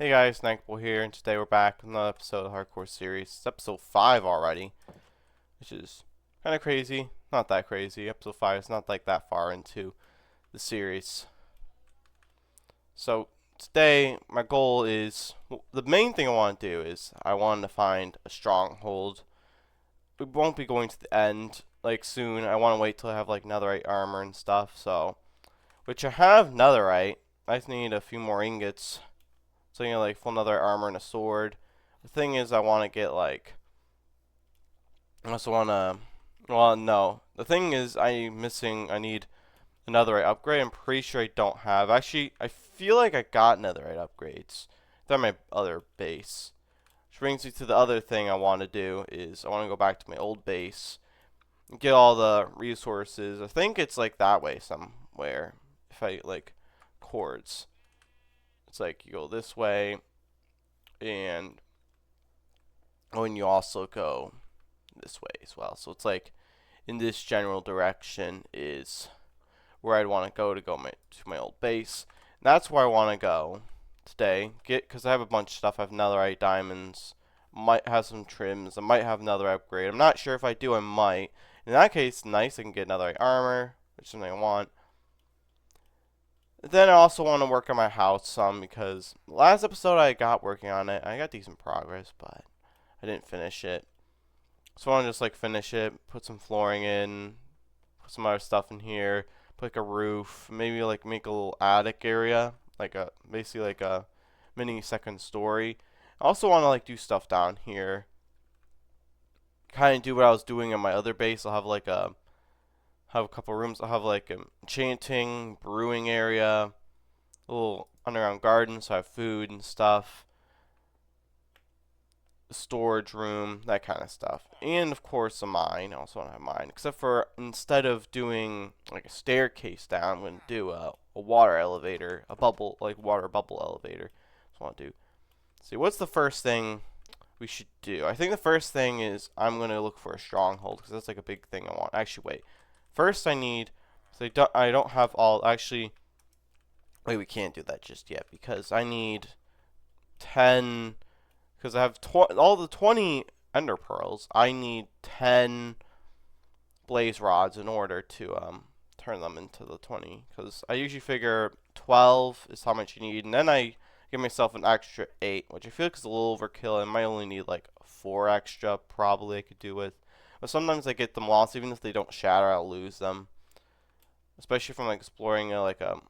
Hey guys, Nightboy here, and today we're back with another episode of the Hardcore series. It's episode 5 already, which is kind of crazy. Not that crazy. Episode 5 is not like that far into the series. So today, my goal is, the main thing I want to do is I want to find a stronghold. We won't be going to the end like soon. I want to wait till I have like netherite armor and stuff. So, which I have netherite. I just need a few more ingots. So you know, like full netherite armor and a sword. The thing is, I want to get like. I also want to. Well, no. The thing is, I'm missing. I need a netherite upgrade. I'm pretty sure I don't have. Actually, I feel like I got netherite upgrades. They're my other base. Which brings me to the other thing I want to do is I want to go back to my old base and get all the resources. I think it's like that way somewhere. If I like chords, it's like you go this way, and when you also go this way as well. So it's like in this general direction is where I'd want to go to my old base. And that's where I want to go today. Because I have a bunch of stuff. I have netherite, diamonds, might have some trims. I might have another upgrade. I'm not sure if I do. I might. In that case, nice. I can get netherite armor, which is something I want. Then I also want to work on my house some because last episode I got working on it. I got decent progress, but I didn't finish it. So I want to just like finish it, put some flooring in, put some other stuff in here, put like a roof, maybe like make a little attic area, like a basically like a mini second story. I also want to like do stuff down here, kind of do what I was doing in my other base. I'll have a couple rooms. I'll have like an enchanting, brewing area, a little underground garden, so I have food and stuff, storage room, that kind of stuff. And of course a mine. I also want to have mine. Except for instead of doing like a staircase down, I'm going to do a water elevator, a bubble, like water bubble elevator. That's what I want to do. See, what's the first thing we should do? I think the first thing is I'm going to look for a stronghold because that's like a big thing I want. Actually, wait. First I need, so I don't have all, actually, wait, we can't do that just yet because I need 10. Because I have all the 20 ender pearls, I need 10 blaze rods in order to turn them into the 20. Because I usually figure 12 is how much you need, and then I give myself an extra 8, which I feel like is a little overkill. I might only need like 4 extra, probably I could do with. But sometimes I get them lost, even if they don't shatter, I'll lose them. Especially from like exploring like a,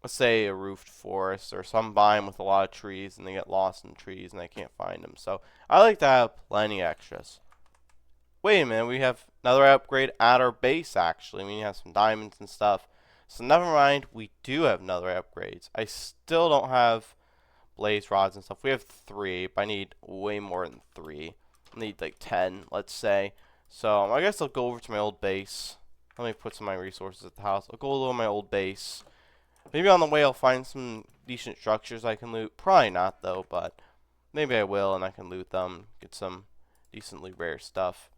let's say a roofed forest or some biome with a lot of trees and they get lost in trees and I can't find them. So I like to have plenty extras. Wait a minute, we have another upgrade at our base actually. We have some diamonds and stuff. So never mind, we do have another upgrades. I still don't have blaze rods and stuff. We have 3, but I need way more than 3. I need like 10, let's say. So I guess I'll go over to my old base. Let me put some of my resources at the house. I'll go over to my old base. Maybe on the way I'll find some decent structures I can loot. Probably not though, but maybe I will and I can loot them. Get some decently rare stuff.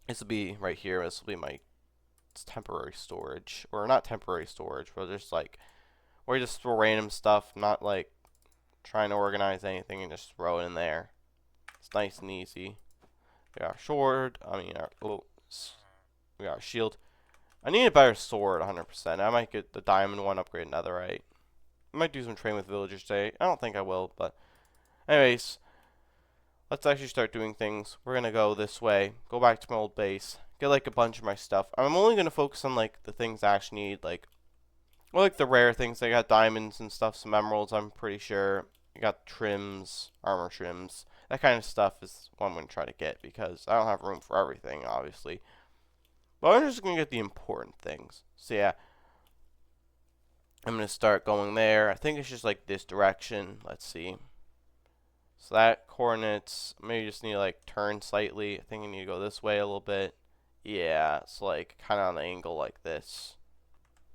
This will be right here. This will be my temporary storage. Or not temporary storage, but just like where you just throw random stuff. Not like trying to organize anything and just throw it in there. It's nice and easy. We got our sword. We got our shield. I need a better sword, 100%. I might get the diamond one, upgrade netherite. I might do some training with villagers today. I don't think I will, but anyways, let's actually start doing things. We're gonna go this way, go back to my old base, get like a bunch of my stuff. I'm only gonna focus on like the things I actually need, like, well, like the rare things. I got diamonds and stuff, some emeralds. I'm pretty sure. I got trims, armor trims, that kind of stuff is what I'm gonna try to get because I don't have room for everything, obviously. But I'm just going to get the important things. So yeah, I'm going to start going there. I think it's just like this direction. Let's see. So that coordinates, maybe just need to like turn slightly. I think I need to go this way a little bit. Yeah, it's like kind of on an angle like this.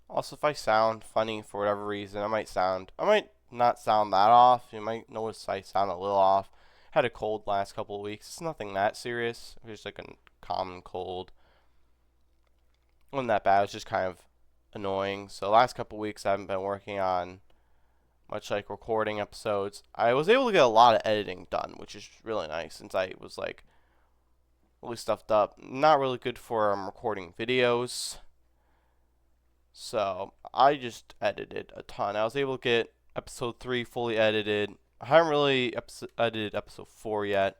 Also, if I sound funny for whatever reason, I might not sound that off. You might notice I sound a little off. Had a cold last couple of weeks. It's nothing that serious. It's just like a common cold. Wasn't that bad. It's just kind of annoying. So last couple weeks I haven't been working on much like recording episodes. I was able to get a lot of editing done, which is really nice since I was like really stuffed up. Not really good for recording videos. So I just edited a ton. I was able to get episode 3 fully edited. I haven't really edited episode 4 yet.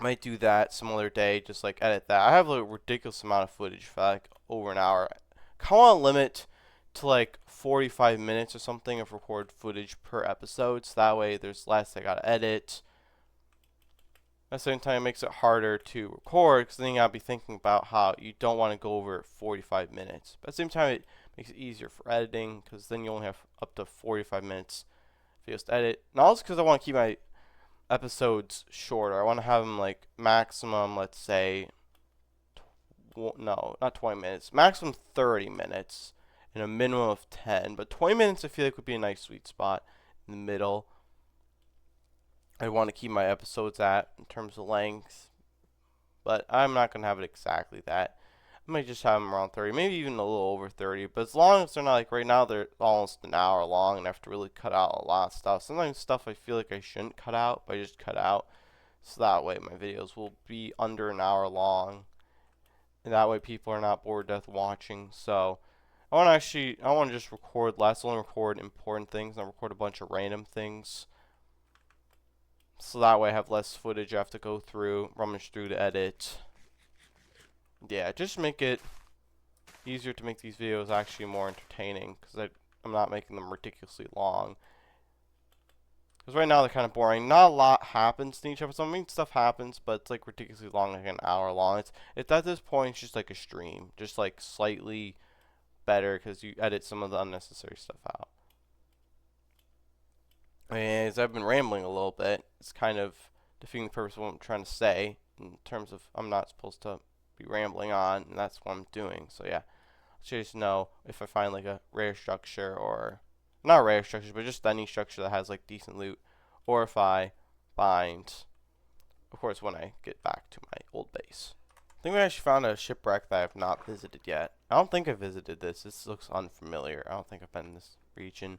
I might do that some other day, just like edit that. I have a ridiculous amount of footage for like over an hour. I want to limit to like 45 minutes or something of record footage per episode, so that way there's less I gotta edit. At the same time, it makes it harder to record because then you gotta be thinking about how you don't want to go over 45 minutes. But at the same time, it makes it easier for editing because then you only have up to 45 minutes videos to edit. And also because I want to keep my episodes shorter. I want to have them like maximum, let's say, no, not 20 minutes, maximum 30 minutes and a minimum of 10. But 20 minutes I feel like would be a nice sweet spot in the middle. I want to keep my episodes at in terms of length, but I'm not going to have it exactly that. I might just have them around 30, maybe even a little over 30, but as long as they're not like right now they're almost an hour long and I have to really cut out a lot of stuff. Sometimes stuff I feel like I shouldn't cut out, but I just cut out, so that way my videos will be under an hour long, and that way people are not bored to death watching. So I want to just record less, only record important things, and record a bunch of random things. So that way I have less footage I have to go through, rummage through to edit. Yeah, just make it easier to make these videos actually more entertaining, because I'm not making them ridiculously long. Because right now they're kind of boring. Not a lot happens in each episode. I mean, stuff happens, but it's like ridiculously long, like an hour long. It's at this point, it's just like a stream. Just like slightly better because you edit some of the unnecessary stuff out. And as I've been rambling a little bit, it's kind of defeating the purpose of what I'm trying to say in terms of I'm not supposed to be rambling on, and that's what I'm doing. So yeah, just know if I find like a rare structure, or not rare structure, but just any structure that has like decent loot, or if I find, of course, when I get back to my old base. I think we actually found a shipwreck that I have not visited yet. I don't think I visited this. This looks unfamiliar. I don't think I've been in this region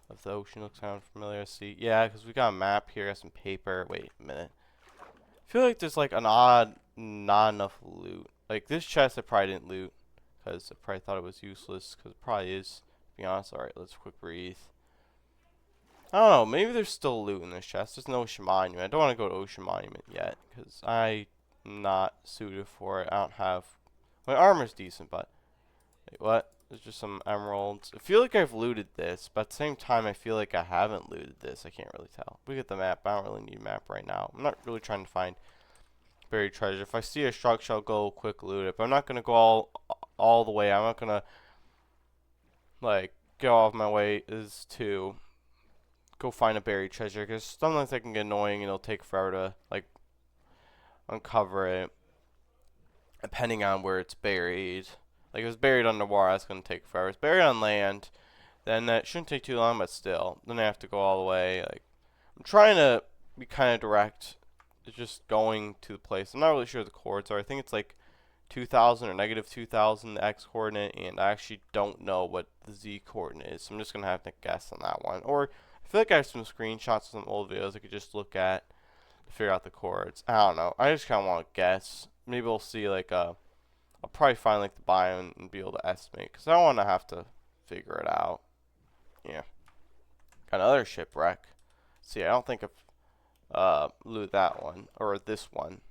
of the ocean. Looks kind of familiar. See, yeah, because we got a map here, got some paper. Wait a minute. I feel like there's like an odd, not enough loot. Like this chest, I probably didn't loot because I probably thought it was useless. Because it probably is. To be honest. All right, let's quick breathe. I don't know. Maybe there's still loot in this chest. There's no ocean monument. I don't want to go to ocean monument yet because I'm not suited for it. I don't have. My armor's decent, but wait, what? There's just some emeralds. I feel like I've looted this, but at the same time, I feel like I haven't looted this. I can't really tell. We get the map. I don't really need a map right now. I'm not really trying to find buried treasure. If I see a structure, I'll go quick loot it. But I'm not gonna go all the way. I'm not gonna like go off my way is to go find a buried treasure, because sometimes that can get annoying and it'll take forever to like uncover it, depending on where it's buried. Like if it's buried underwater, that's gonna take forever. If it's buried on land, then that shouldn't take too long, but still, then I have to go all the way. Like I'm trying to be kind of direct. It's just going to the place. I'm not really sure the coordinates are. I think it's like 2000 or negative 2000 the x coordinate, and I actually don't know what the z coordinate is. So I'm just gonna have to guess on that one. Or I feel like I have some screenshots of some old videos I could just look at to figure out the coords. I don't know. I just kind of want to guess. Maybe we'll see like I'll probably find like the biome and be able to estimate, because I don't want to have to figure it out. Yeah. Got another shipwreck. See, I don't think I've looted that one or this one.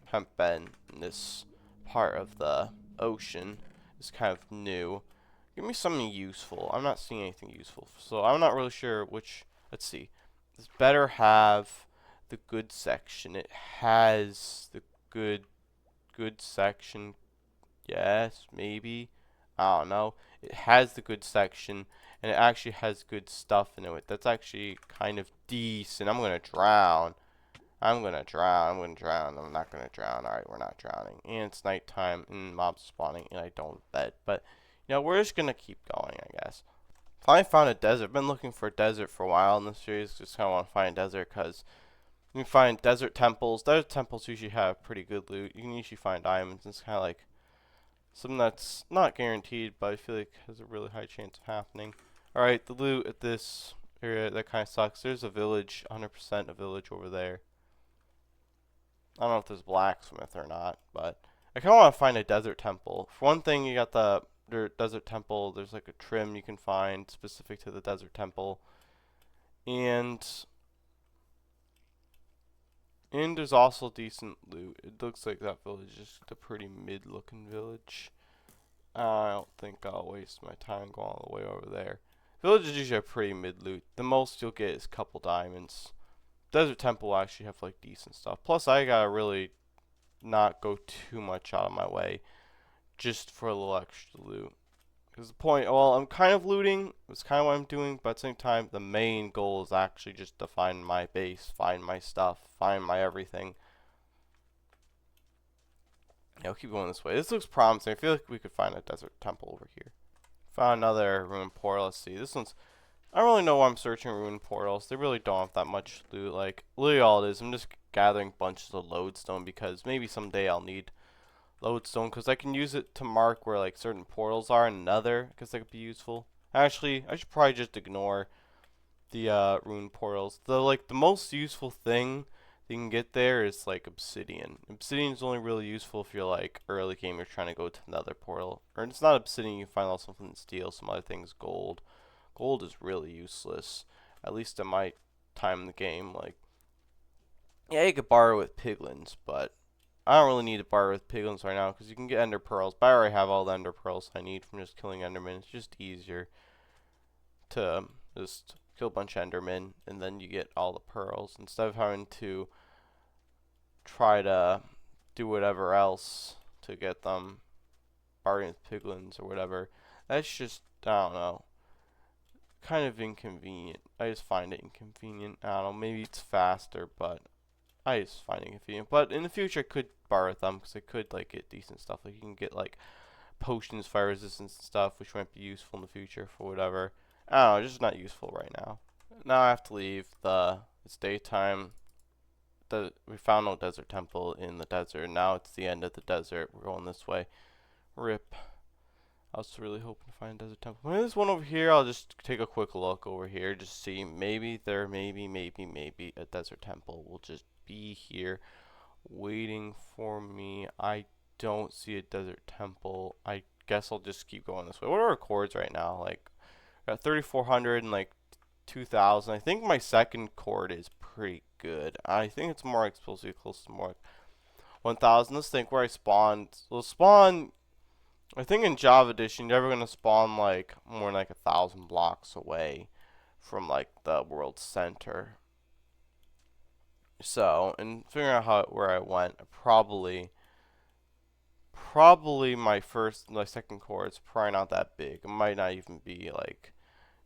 Haven't been in this part of the ocean. It's kind of new. Give me something useful. I'm not seeing anything useful, so I'm not really sure which. Let's see. This better have the good section. It has the good section. Yes, maybe. I don't know. It has the good section, and it actually has good stuff in it. That's actually kind of decent. I'm gonna drown. I'm gonna drown. I'm not gonna drown. Alright, we're not drowning. And it's nighttime, and mobs spawning, and I don't have bed. But, you know, we're just gonna keep going, I guess. Finally found a desert. I've been looking for a desert for a while in this series. Just kind of want to find a desert, because you can find desert temples. Desert temples usually have pretty good loot. You can usually find diamonds. It's kind of like something that's not guaranteed, but I feel like has a really high chance of happening. Alright, the loot at this area, that kind of sucks. There's a village, 100% a village over there. I don't know if there's blacksmith or not, but I kind of want to find a desert temple. For one thing, you got the desert temple. There's like a trim you can find specific to the desert temple. And there's also decent loot. It looks like that village is a pretty mid-looking village. I don't think I'll waste my time going all the way over there. Villages usually have pretty mid-loot. The most you'll get is a couple diamonds. Desert Temple will actually have like decent stuff. Plus, I gotta really not go too much out of my way just for a little extra loot. Because the point, well, I'm kind of looting. It's kind of what I'm doing, but at the same time, the main goal is actually just to find my base, find my stuff, find my everything. Yeah, I'll keep going this way. This looks promising. I feel like we could find a desert temple over here. Found another ruined portal. Let's see. This one's... I don't really know why I'm searching ruined portals. They really don't have that much loot. Like, literally all it is, I'm just gathering bunches of lodestone because maybe someday I'll need lodestone because I can use it to mark where like certain portals are in another because that could be useful. Actually, I should probably just ignore the ruined portals. The most useful thing you can get there is like obsidian. Obsidian is only really useful if you're like early game, you're trying to go to another portal. Or it's not obsidian, you can find out something steel, some other things, gold. Gold is really useless, at least in my time in the game. Like, yeah, you could borrow with piglins, but I don't really need to borrow with piglins right now because you can get ender pearls. But I already have all the ender pearls I need from just killing endermen. It's just easier to just kill a bunch of endermen and then you get all the pearls instead of having to try to do whatever else to get them, borrowing with piglins or whatever. That's just, I don't know, kind of inconvenient. I just find it inconvenient. I don't know, maybe it's faster, but I just find it inconvenient. But in the future, I could borrow them because I could like get decent stuff. Like you can get like potions, fire resistance and stuff, which might be useful in the future for whatever. I don't know, just not useful right now. Now I have to leave. It's daytime. We found no desert temple in the desert. Now it's the end of the desert. We're going this way. Rip. I was really hoping to find a desert temple. Maybe there's one over here. I'll just take a quick look over here. Just see. Maybe a desert temple will just be here waiting for me. I don't see a desert temple. I guess I'll just keep going this way. What are our chords right now? Like, got 3,400 and like 2,000. I think my second chord is pretty good. I think it's more explosive, close to more 1,000. Let's think where I spawned. We'll spawn. I think in Java Edition, you're never gonna spawn like more than like 1,000 blocks away from like the world center. So, and figuring out where I went, probably my second chord is probably not that big. It might not even be like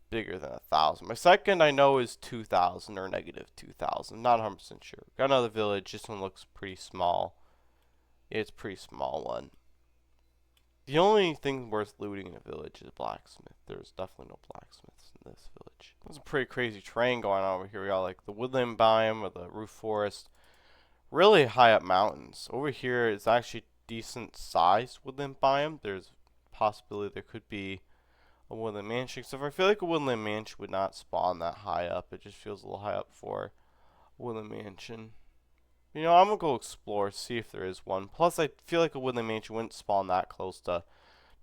bigger than 1,000. My second I know is 2,000 or negative 2,000. Not 100% sure. Got another village. This one looks pretty small. It's a pretty small one. The only thing worth looting in a village is blacksmith. There's definitely no blacksmiths in this village. There's a pretty crazy terrain going on over here. We got like the woodland biome or the roof forest. Really high up mountains. Over here is actually decent sized woodland biome. There's possibility there could be a woodland mansion. Except I feel like a woodland mansion would not spawn that high up. It just feels a little high up for a woodland mansion. You know, I'm gonna go explore, see if there is one. Plus, I feel like a woodland mansion wouldn't spawn that close to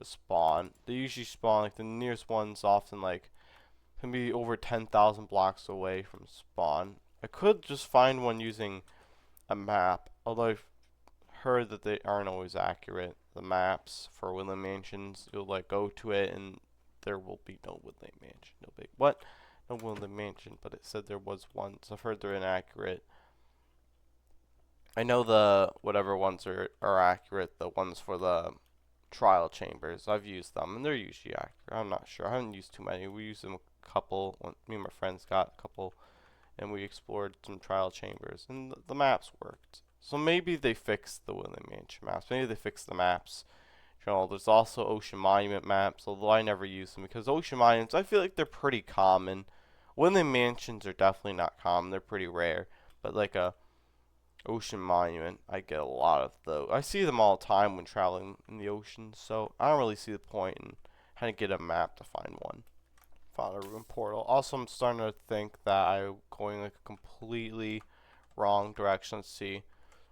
spawn. They usually spawn, like, the nearest one's often, like, can be over 10,000 blocks away from spawn. I could just find one using a map, although I've heard that they aren't always accurate. The maps for woodland mansions, you'll, like, go to it, and there will be no woodland mansion. No woodland mansion, but it said there was one, so I've heard they're inaccurate. I know the whatever ones are accurate, the ones for the trial chambers. I've used them and they're usually accurate. I'm not sure. I haven't used too many. We used them a couple. Me and my friends got a couple and we explored some trial chambers and the maps worked. So maybe they fixed the Woodland Mansion maps. Maybe they fixed the maps. You know, there's also Ocean Monument maps, although I never use them because Ocean Monuments, I feel like they're pretty common. Woodland Mansions are definitely not common. They're pretty rare. But like a Ocean Monument, I get a lot of those. I see them all the time when traveling in the ocean, so I don't really see the point in trying to get a map to find one. found a ruin portal. Also, I'm starting to think that I'm going like a completely wrong direction. Let's see.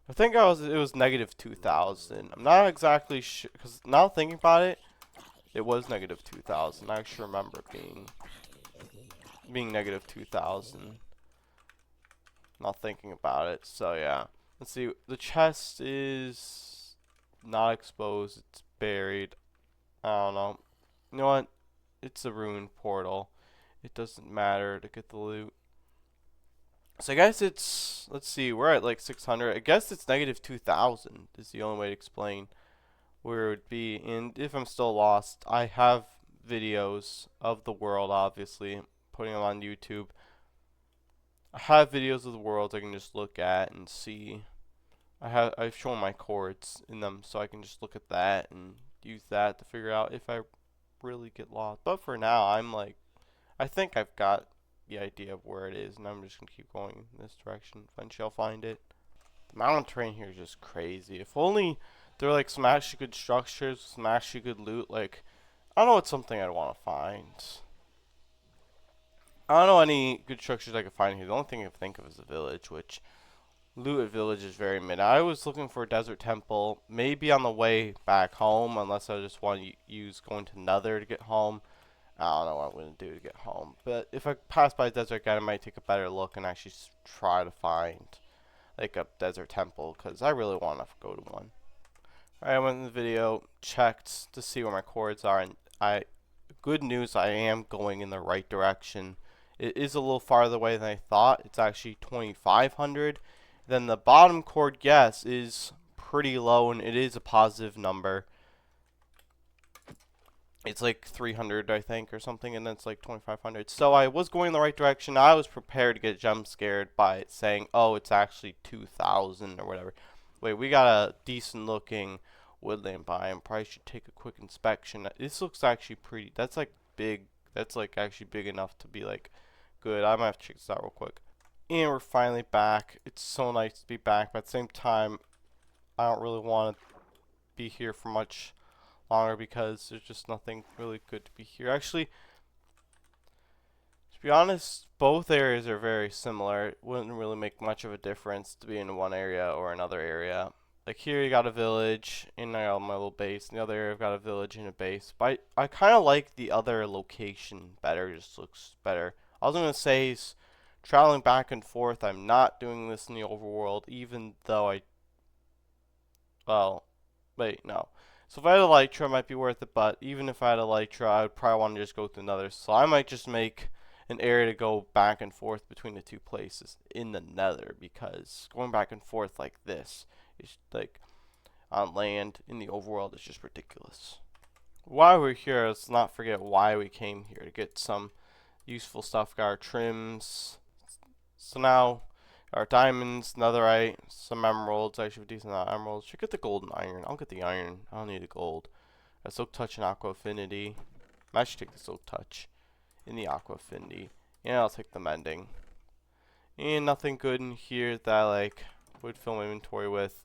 I think it was negative 2,000. I'm not exactly sure because now thinking about it, it was negative 2,000. I actually remember being negative 2,000. Not thinking about it. So yeah. Let's see. The chest is not exposed. It's buried. I don't know. You know what? It's a ruined portal. It doesn't matter to get the loot. So I guess it's, let's see, we're at like 600. I guess it's negative 2,000 is the only way to explain where it would be. And if I'm still lost, I have videos of the world, obviously, putting them on YouTube. I have videos of the world I can just look at and see. I've shown my chords in them, so I can just look at that and use that to figure out if I really get lost. But for now, I'm like, I think I've got the idea of where it is, and I'm just gonna keep going in this direction. Eventually, I'll find it. The mountain terrain here is just crazy. If only there were like some actually good structures, some actually good loot. Like, I don't know what's something I'd want to find. I don't know any good structures I could find here. The only thing I can think of is a village, which loot at village is very mid. I was looking for a desert temple, maybe on the way back home, unless I just want to use going to Nether to get home. I don't know what I'm going to do to get home. But if I pass by a desert again, I might take a better look and actually try to find like a desert temple, because I really want to go to one. Alright, I went in the video, checked to see where my chords are, and good news, I am going in the right direction. It is a little farther away than I thought. It's actually 2,500. Then the bottom chord, yes, is pretty low, and it is a positive number. It's like 300, I think, or something, and then it's like 2,500. So I was going in the right direction. I was prepared to get jump scared by it saying, oh, it's actually 2,000 or whatever. Wait, we got a decent looking woodland biome. Probably should take a quick inspection. This looks actually pretty. That's like big. That's like actually big enough to be like good. I might have to check this out real quick. And we're finally back. It's so nice to be back, but at the same time, I don't really want to be here for much longer because there's just nothing really good to be here. Actually, to be honest, both areas are very similar. It wouldn't really make much of a difference to be in one area or another area. Like here you got a village, and I got my little base. In the other area I've got a village and a base. But I kind of like the other location better. It just looks better. I was going to say is traveling back and forth. I'm not doing this in the overworld, even though well, wait, no. So if I had a Elytra, it might be worth it, but even if I had a Elytra, I would probably want to just go to another. So I might just make an area to go back and forth between the two places in the Nether, because going back and forth like this is like on land in the overworld is just ridiculous. While we're here, let's not forget why we came here, to get some useful stuff. Got our trims. So now our diamonds, netherite, some emeralds. I should have decent amount of emeralds. Should get the gold and iron. I'll get the iron. I don't need the gold. A silk touch and aqua affinity. I should take the silk touch in the aqua affinity. And I'll take the mending. And nothing good in here that I like would fill my inventory with.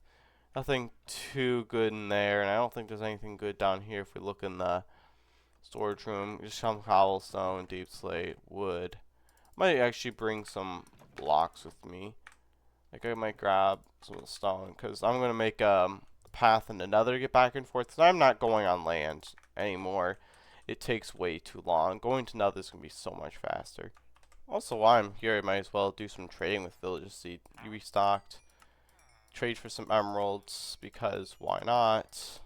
Nothing too good in there, and I don't think there's anything good down here if we look in the storage room. Just some cobblestone, deep slate, wood. Might actually bring some blocks with me. Like I might grab some of the stone, because I'm going to make a path in another to get back and forth, because I'm not going on land anymore. It takes way too long. Going to another is going to be so much faster. Also, while I'm here, I might as well do some trading with villages. See, you restocked. Trade for some emeralds, because why not?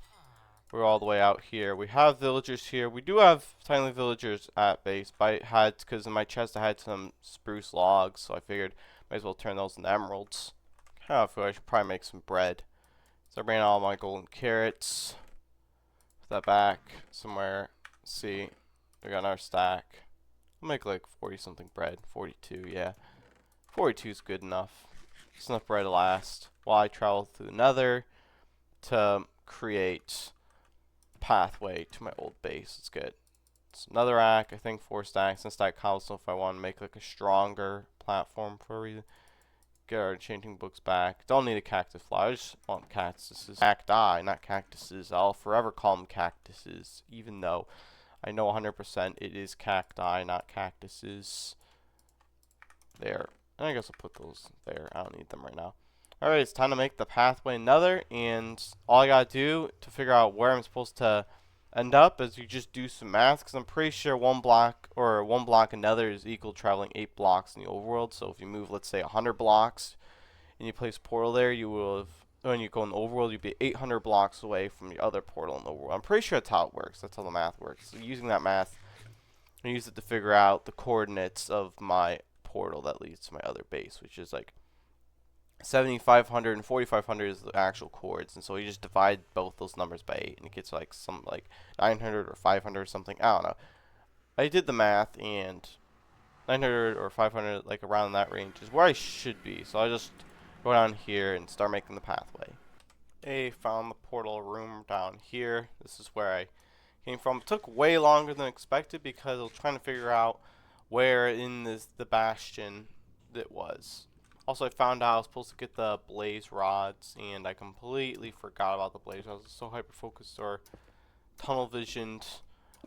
We're all the way out here. We have villagers here. We do have tiny villagers at base, but I had, because in my chest I had some spruce logs, so I figured might as well turn those into emeralds. I feel I should probably make some bread. So I ran all my golden carrots. Put that back somewhere. Let's see, we got our stack. I'll make like 40 something bread. 42, yeah. 42 is good enough. It's enough bread to last while I travel through the Nether to create pathway to my old base. It's good. It's another rack, I think 4 stacks, and stack cobblestone if I want to make like a stronger platform for a reason. Get our enchanting books back. Don't need a cactus flower. I just want cactuses. Cacti, not cactuses. I'll forever call them cactuses, even though I know 100% it is cacti, not cactuses. There. And I guess I'll put those there. I don't need them right now. Alright, it's time to make the pathway another, and all I gotta do to figure out where I'm supposed to end up is you just do some math, because I'm pretty sure one block another is equal to traveling 8 blocks in the overworld. So if you move, let's say, 100 blocks, and you place a portal there, you will have, when you go in the overworld, you'll be 800 blocks away from the other portal in the overworld. I'm pretty sure that's how it works. That's how the math works. So using that math, I use it to figure out the coordinates of my portal that leads to my other base, which is like 7,500 and 4,500 is the actual chords, and so you just divide both those numbers by 8, and it gets like some like 900 or 500 or something. I don't know. I did the math, and 900 or 500, like around that range, is where I should be. So I just go down here and start making the pathway. I found the portal room down here. This is where I came from. It took way longer than expected because I was trying to figure out where in the bastion it was. Also, I found out I was supposed to get the blaze rods, and I completely forgot about the blaze rods. I was so hyper focused or tunnel visioned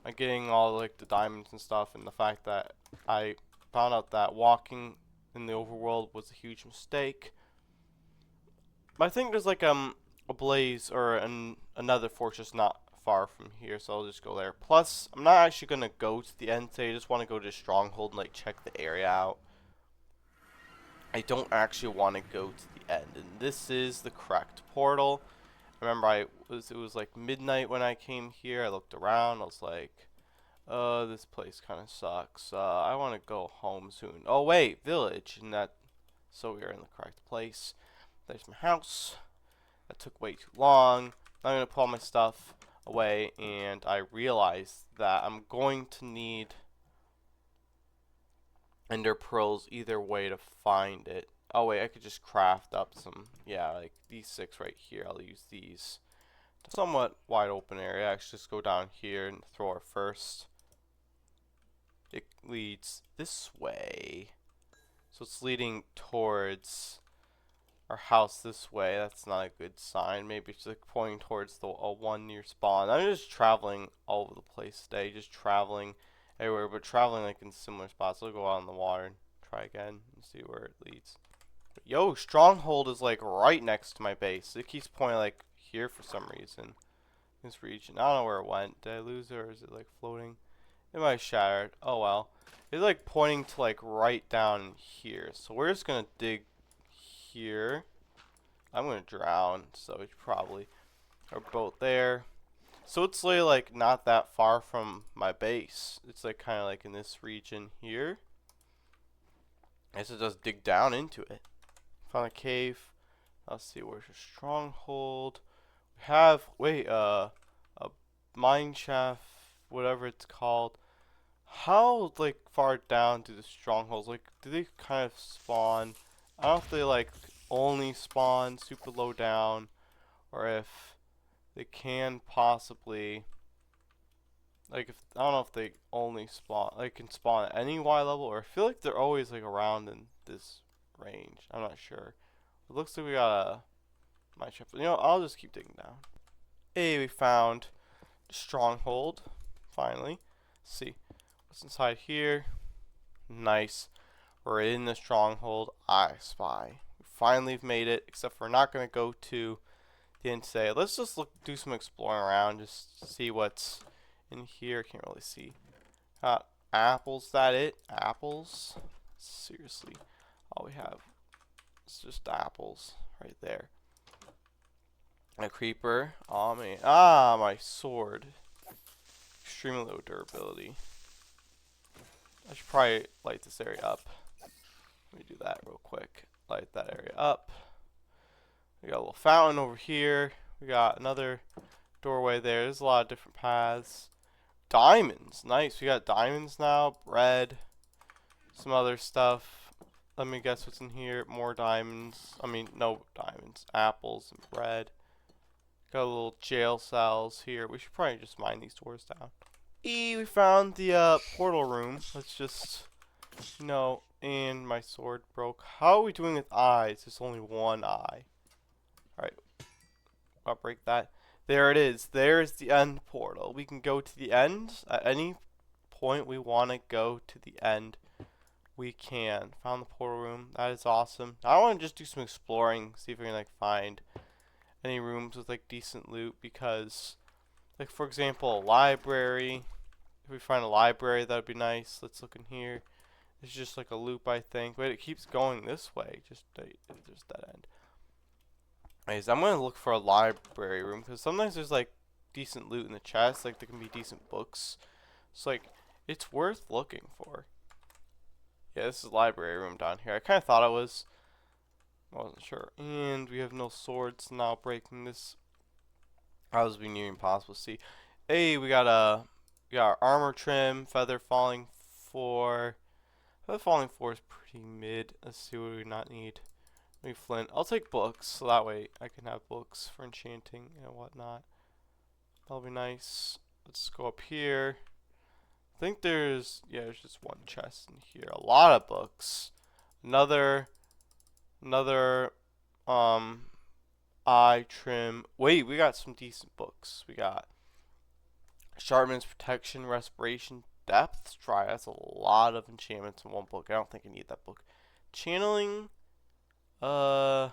on getting all like the diamonds and stuff, and the fact that I found out that walking in the overworld was a huge mistake. But I think there's like a blaze or another fortress not far from here, so I'll just go there. Plus, I'm not actually gonna go to the end today. I just want to go to the stronghold and like check the area out. I don't actually want to go to the end, and this is the correct portal. Remember, it was like midnight when I came here. I looked around. I was like, this place kind of sucks. I want to go home soon. Oh wait, village, and that. So we are in the correct place. There's my house. That took way too long. I'm gonna put all my stuff away, and I realized that I'm going to need ender pearls either way to find it. Oh wait, I could just craft up some, yeah, like these 6 right here. I'll use these. Somewhat wide open area. I should just go down here and throw our first. It leads this way. So it's leading towards our house this way. That's not a good sign. Maybe it's like pointing towards the one near spawn. I'm just traveling all over the place today. Just traveling everywhere, but traveling like in similar spots. I'll go out in the water and try again and see where it leads. But yo, stronghold is like right next to my base. It keeps pointing like here for some reason. This region. I don't know where it went. Did I lose it, or is it like floating? It might have shattered. Oh well. It's like pointing to like right down here. So we're just gonna dig here. I'm gonna drown, so it's probably our boat there. So it's like not that far from my base. It's like kind of like in this region here. I guess it just dig down into it. Found a cave. Let's see, where's your stronghold? We have a mine shaft, whatever it's called. How like far down do the strongholds? Like, do they kind of spawn? I don't know if they like only spawn super low down, or if they can possibly like, if I don't know if they only spawn, like can spawn at any Y level, or I feel like they're always like around in this range. I'm not sure. It looks like we got a mine shaft. You know, I'll just keep digging down. Hey, we found the stronghold. Finally. Let's see what's inside here. Nice. We're in the stronghold. I spy. We finally have made it, except we're not going to go to the end today. Let's just do some exploring around, just see what's in here. Can't really see. Apples, that it? Apples? Seriously. All we have is just apples right there. A creeper. Oh man. Ah, my sword. Extremely low durability. I should probably light this area up. Let me do that real quick. Light that area up. We got a little fountain over here. We got another doorway there. There's a lot of different paths. Diamonds. Nice. We got diamonds now. Bread. Some other stuff. Let me guess what's in here. More diamonds. I mean, no diamonds. Apples and bread. Got a little jail cells here. We should probably just mine these doors down. We found the portal room. Let's just, and my sword broke. How are we doing with eyes? There's only one eye. Alright. I'll break that. There it is. There's the end portal. We can go to the end at any point we want to go to the end. We can. Found the portal room. That is awesome. I want to just do some exploring, see if we can like find any rooms with like decent loot, because like for example a library. If we find a library, that'd be nice. Let's look in here. It's just like a loop, I think. But it keeps going this way. Just there's that end. Anyways, I'm gonna look for a library room because sometimes there's like decent loot in the chest. Like there can be decent books. So like it's worth looking for. Yeah, this is a library room down here. I kind of thought it was. I wasn't sure. And we have no swords now. Breaking this. That was being near impossible to see. Hey, we got our armor trim, feather falling 4. Feather falling 4 is pretty mid. Let's see what we not need. Maybe flint. I'll take books, so that way I can have books for enchanting and whatnot. That'll be nice. Let's go up here. I think there's just one chest in here. A lot of books. Another eye trim. Wait, we got some decent books. We got Sharpness, Protection, Respiration, Depth. Try. That's a lot of enchantments in one book. I don't think I need that book. Channeling. I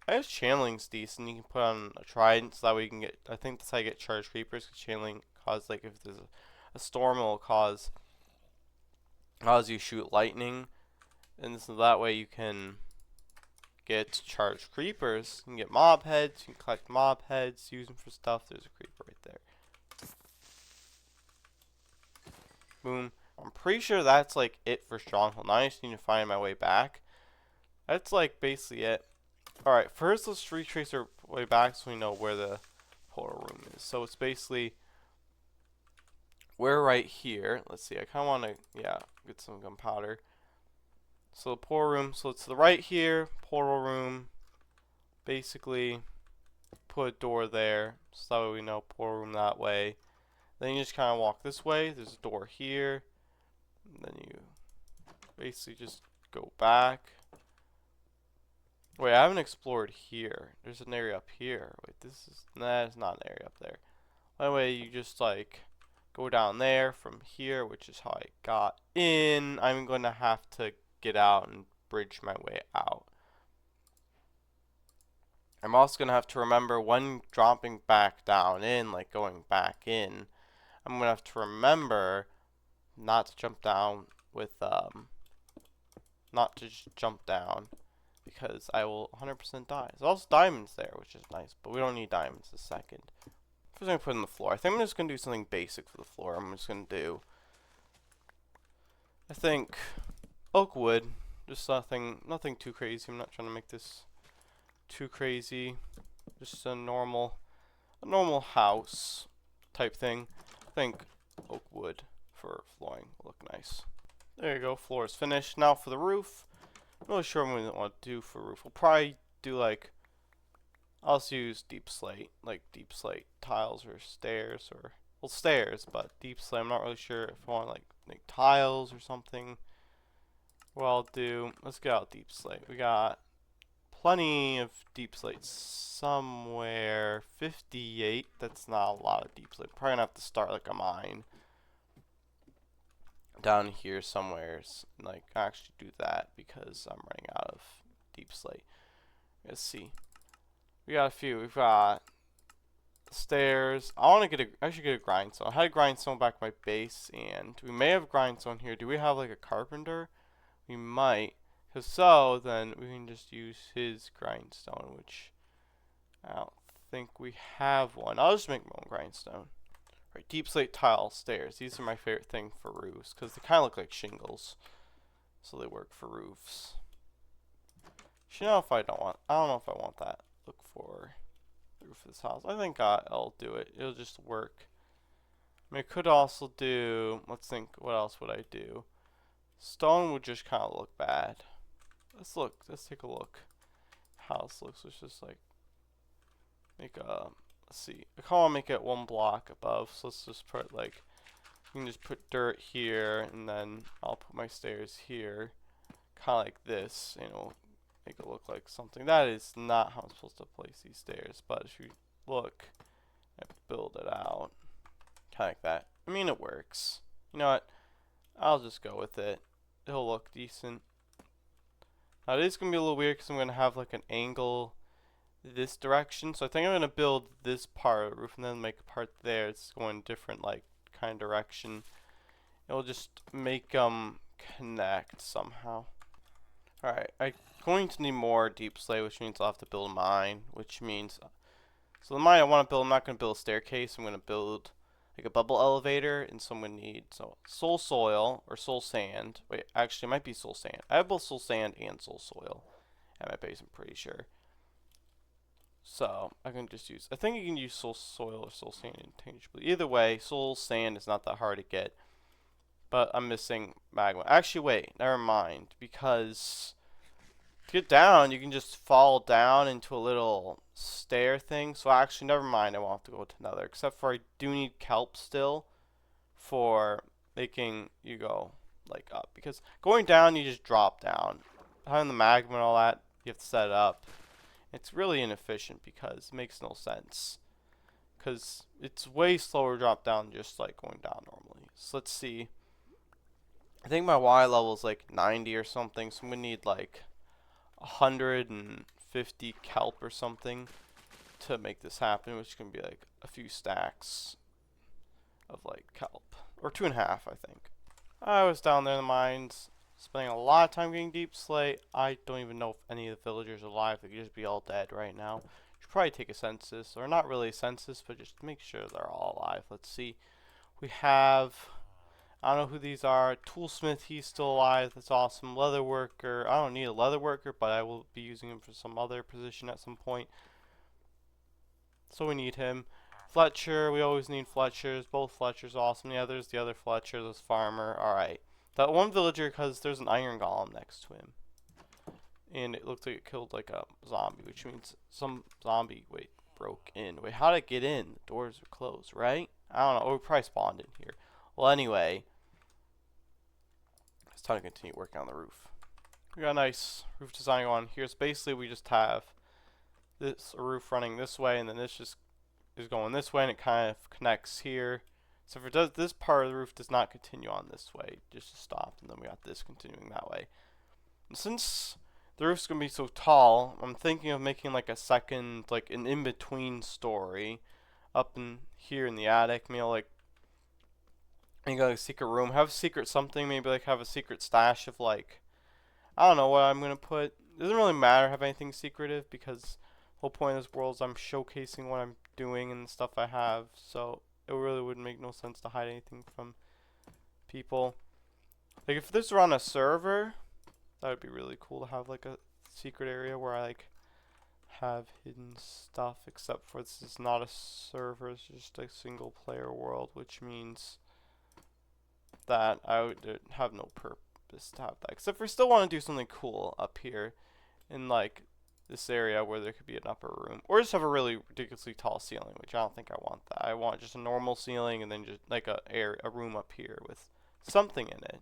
guess channeling's decent. You can put on a trident so that way you can get. I think that's how you get charged creepers. Cause channeling cause like if there's a storm, it will cause you shoot lightning, and so that way you can get charged creepers. You can get mob heads. You can collect mob heads. Use them for stuff. There's a creeper right there. Boom. I'm pretty sure that's like it for Stronghold. Now I just need to find my way back. That's like basically it. Alright, first let's retrace our way back so we know where the portal room is. So it's basically, we're right here. Let's see, I kind of want to, get some gunpowder. So the portal room, so it's to the right here, portal room. Basically, put a door there, so that way we know portal room that way. Then you just kind of walk this way, there's a door here. And then you basically just go back. Wait, I haven't explored here. There's an area up here. Wait, it's not an area up there. Anyway, you just like go down there from here, which is how I got in. I'm going to have to get out and bridge my way out. I'm also going to have to remember when dropping back down in, like going back in, I'm going to have to remember not to jump down with, not to just jump down, because I will 100% die. There's also diamonds there, which is nice, but we don't need diamonds a second. First I'm going to put in the floor. I think I'm just going to do something basic for the floor. I'm just going to do, I think, oak wood. Just nothing too crazy. I'm not trying to make this too crazy. Just a normal house type thing. I think oak wood for flooring will look nice. There you go. Floor is finished. Now for the roof. I'm not really sure what we want to do for roof. We'll probably do like, I'll just use deep slate, like deep slate tiles or stairs, or well stairs, but deep slate. I'm not really sure if I want to like make tiles or something. What I'll do, let's get out deep slate. We got plenty of deep slate somewhere. 58. That's not a lot of deep slate. Probably gonna have to start like a mine down here somewhere, like actually do that because I'm running out of deep slate. Let's see, we got a few. We've got stairs. I want to actually get a grindstone. I had a grindstone back at my base, and we may have a grindstone here. Do we have like a carpenter? We might, because so then we can just use his grindstone, which I don't think we have one. I'll just make my own grindstone. Right, deep slate tile stairs. These are my favorite thing for roofs because they kind of look like shingles, so they work for roofs. You know, I don't know if I want that look for the roof of this house. I think I'll do it. It'll just work. I mean, I could also do. Let's think. What else would I do? Stone would just kind of look bad. Let's take a look. House looks. Let's just like make a. Let's see. I kind of want to make it one block above, so let's just put like, you can just put dirt here, and then I'll put my stairs here, kind of like this, and it'll make it look like something. That is not how I'm supposed to place these stairs, but if you look, I build it out. Kind of like that. I mean, it works. You know what? I'll just go with it. It'll look decent. Now it is going to be a little weird because I'm going to have like an angle this direction. So I think I'm going to build this part of the roof and then make a part there. It's going different like kind of direction. It'll just make them connect somehow. Alright, I'm going to need more deep slate, which means I'll have to build a mine, which means... So the mine I want to build, I'm not going to build a staircase. I'm going to build like a bubble elevator, and so I'm going to need soul soil or soul sand. Wait, actually it might be soul sand. I have both soul sand and soul soil at my base, I'm pretty sure. So I can just use, I think you can use soul soil or soul sand interchangeably. Either way, soul sand is not that hard to get. But I'm missing magma. Actually, wait, never mind. Because to get down, you can just fall down into a little stair thing. So actually, never mind. I won't have to go to another. Except for I do need kelp still for making you go like up. Because going down, you just drop down. Having the magma and all that, you have to set it up. It's really inefficient because it makes no sense. Because it's way slower to drop down just like going down normally. So let's see. I think my Y level is like 90 or something, so I'm gonna need like 150 kelp or something to make this happen, which can be like a few stacks of like kelp, or 2.5, I think. I was down there in the mines, spending a lot of time getting deep slate. I don't even know if any of the villagers are alive. They could just be all dead right now. Should probably take a census, or not really a census, but just make sure they're all alive. Let's see. We have... I don't know who these are. Toolsmith, he's still alive. That's awesome. Leather worker. I don't need a leather worker, but I will be using him for some other position at some point. So we need him. Fletcher, we always need Fletchers. Both Fletchers awesome. Yeah, there's the other Fletcher, this farmer. Alright. That one villager, because there's an iron golem next to him. And it looks like it killed like a zombie, which means some zombie, wait, broke in. Wait, how did it get in? The doors are closed, right? I don't know. Oh, we probably spawned in here. Well, anyway, it's time to continue working on the roof. We got a nice roof design on here. So basically, we just have this roof running this way, and then this just is going this way, and it kind of connects here. So if it does, this part of the roof does not continue on this way, just stopped, and then we got this continuing that way. And since the roof's gonna be so tall, I'm thinking of making like a second, like an in-between story up in here in the attic. Maybe like you got a secret room, have a secret something, maybe like have a secret stash of like, I don't know what I'm gonna put. It doesn't really matter have anything secretive because the whole point of this world is I'm showcasing what I'm doing and the stuff I have, so it really would make no sense to hide anything from people. Like if this were on a server, that would be really cool to have like a secret area where I like have hidden stuff, except for this is not a server, it's just a single player world, which means that I would have no purpose to have that, except for still want to do something cool up here in like this area where there could be an upper room, or just have a really ridiculously tall ceiling, which I don't think I want that. I want just a normal ceiling and then just like a room up here with something in it.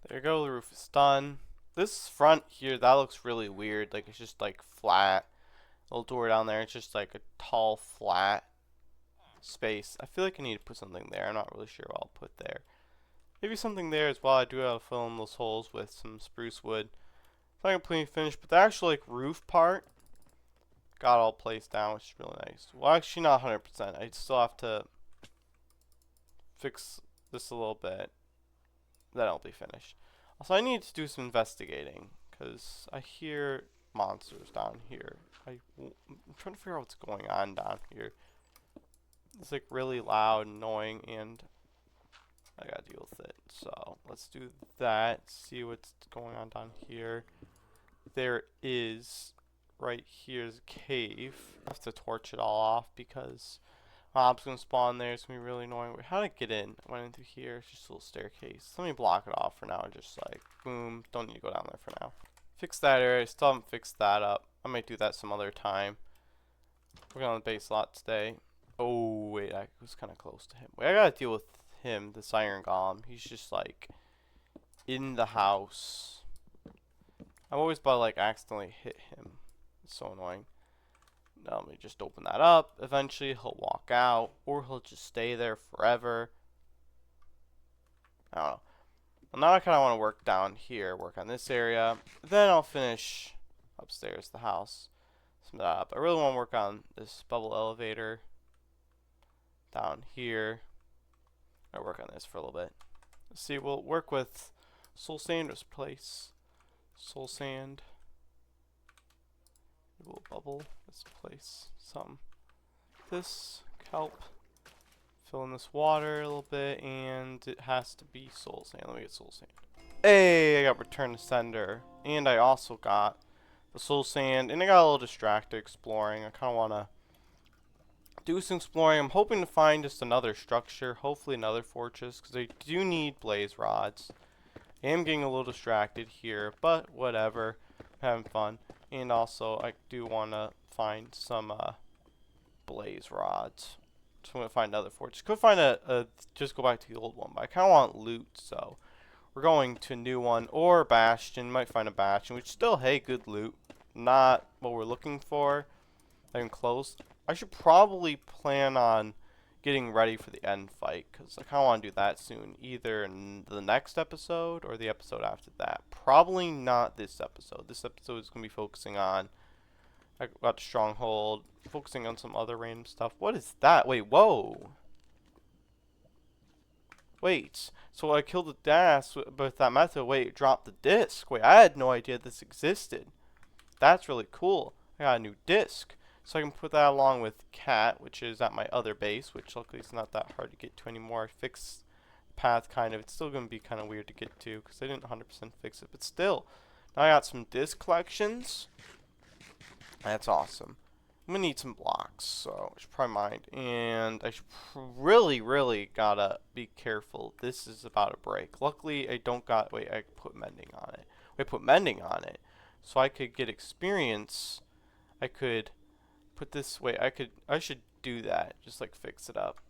There you go, the roof is done. This front here, that looks really weird, like it's just like flat. Little door down there, it's just like a tall flat space. I feel like I need to put something there. I'm not really sure what I'll put there. Maybe something there as well. I do have to fill in those holes with some spruce wood. It's not completely finished, but the actual like roof part got all placed down, which is really nice. Well, actually not 100%. I still have to fix this a little bit. Then it'll be finished. Also, I need to do some investigating because I hear monsters down here. I'm trying to figure out what's going on down here. It's like really loud, annoying, and I gotta deal with it. So let's do that. See what's going on down here. There is right here's a cave. I have to torch it all off because mob's gonna spawn there. It's gonna be really annoying. How did I get in? I went in through here. It's just a little staircase. Let me block it off for now. Just like boom. Don't need to go down there for now. Fix that area. I still haven't fixed that up. I might do that some other time. Working on the base lot today. Oh wait, I was kind of close to him. Wait, I gotta deal with him, this iron golem. He's just like in the house. I'm always about to like accidentally hit him. It's so annoying. let me just open that up. Eventually he'll walk out, or he'll just stay there forever. I don't know. Well, now I kind of want to work down here, work on this area. Then I'll finish upstairs the house. Sum that up. I really want to work on this bubble elevator down here. I'll work on this for a little bit. Let's see, we'll work with soul sand. Just place soul sand. We'll bubble. Let's place some. This kelp. Fill in this water a little bit, and it has to be soul sand. Let me get soul sand. Hey, I got return to sender, and I also got the soul sand, and I got a little distracted exploring. I kind of want to do some exploring. I'm hoping to find just another structure, hopefully another fortress, because I do need blaze rods. I am getting a little distracted here, but whatever. I'm having fun. And also, I do want to find some blaze rods. So I'm going to find another fortress. Could find just go back to the old one, but I kind of want loot, so we're going to a new one. Or bastion. Might find a bastion, which still, hey, good loot. Not what we're looking for. I'm close. I should probably plan on getting ready for the end fight, because I kind of want to do that soon. Either in the next episode or the episode after that. Probably not this episode. This episode is going to be focusing on, I got stronghold, focusing on some other random stuff. What is that? Wait, whoa. Wait, so I killed the DAS with that method. Wait, it dropped the disc. Wait, I had no idea this existed. That's really cool. I got a new disc. So I can put that along with Cat, which is at my other base, which luckily is not that hard to get to anymore. I fixed the path kind of. It's still going to be kind of weird to get to because I didn't 100% fix it. But still, now I got some disc collections. That's awesome. I'm going to need some blocks, so I should probably mine. And I should really gotta be careful. This is about to break. Luckily, I don't got, wait, I put mending on it. Wait, put mending on it. So I could get experience. I could put this, wait, I should do that. Just like fix it up.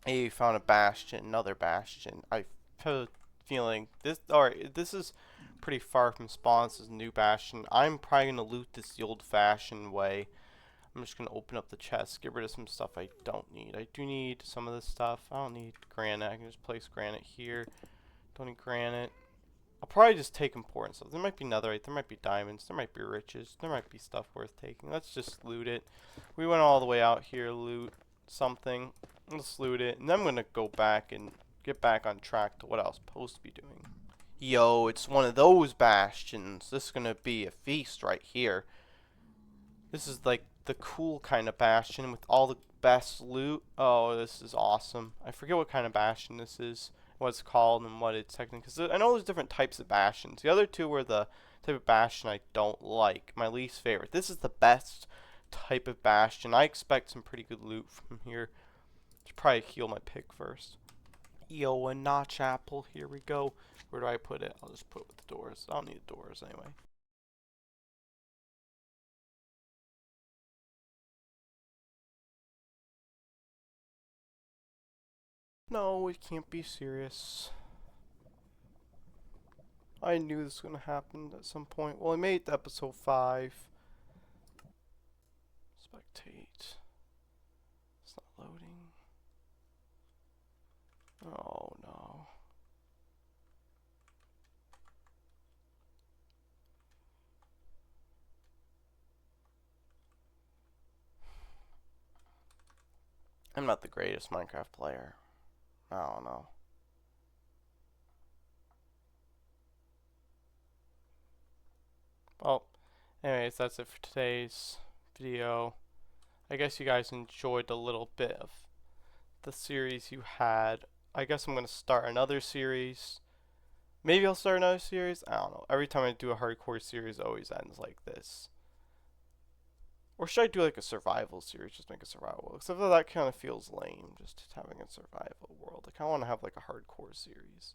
Hey, found a bastion, another bastion. I have a feeling this, alright, this is pretty far from spawn. This is a new bastion. I'm probably going to loot this the old-fashioned way. I'm just going to open up the chest, get rid of some stuff I don't need. I do need some of this stuff. I don't need granite. I can just place granite here. Don't need granite. I'll probably just take important stuff. There might be netherite, there might be diamonds, there might be riches, there might be stuff worth taking. Let's just loot it. We went all the way out here, loot something. Let's loot it, and then I'm going to go back and get back on track to what I was supposed to be doing. Yo, it's one of those bastions. This is going to be a feast right here. This is like the cool kind of bastion with all the best loot. Oh, this is awesome. I forget what kind of bastion this is, what it's called, and what it's technically. Because I know there's different types of bastions. The other two were the type of bastion I don't like. My least favorite. This is the best type of bastion. I expect some pretty good loot from here. Should probably heal my pig first. Yo, a notch apple. Here we go. Where do I put it? I'll just put it with the doors. I don't need the doors anyway. No, it can't be serious. I knew this was going to happen at some point. Well, I made it to episode 5. Spectate. It's not loading. Oh, no. I'm not the greatest Minecraft player. I don't know. Well, anyways, that's it for today's video. I guess you guys enjoyed a little bit of the series you had. I guess I'm going to start another series. Maybe I'll start another series. I don't know. Every time I do a hardcore series, it always ends like this. Or should I do like a survival series? Just make a survival. Except for that kind of feels lame, just having a survival world. I kind of want to have like a hardcore series.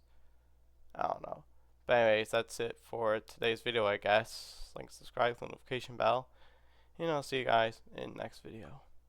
I don't know. But anyways, that's it for today's video, I guess. Like, subscribe, click the notification bell. And I'll see you guys in the next video.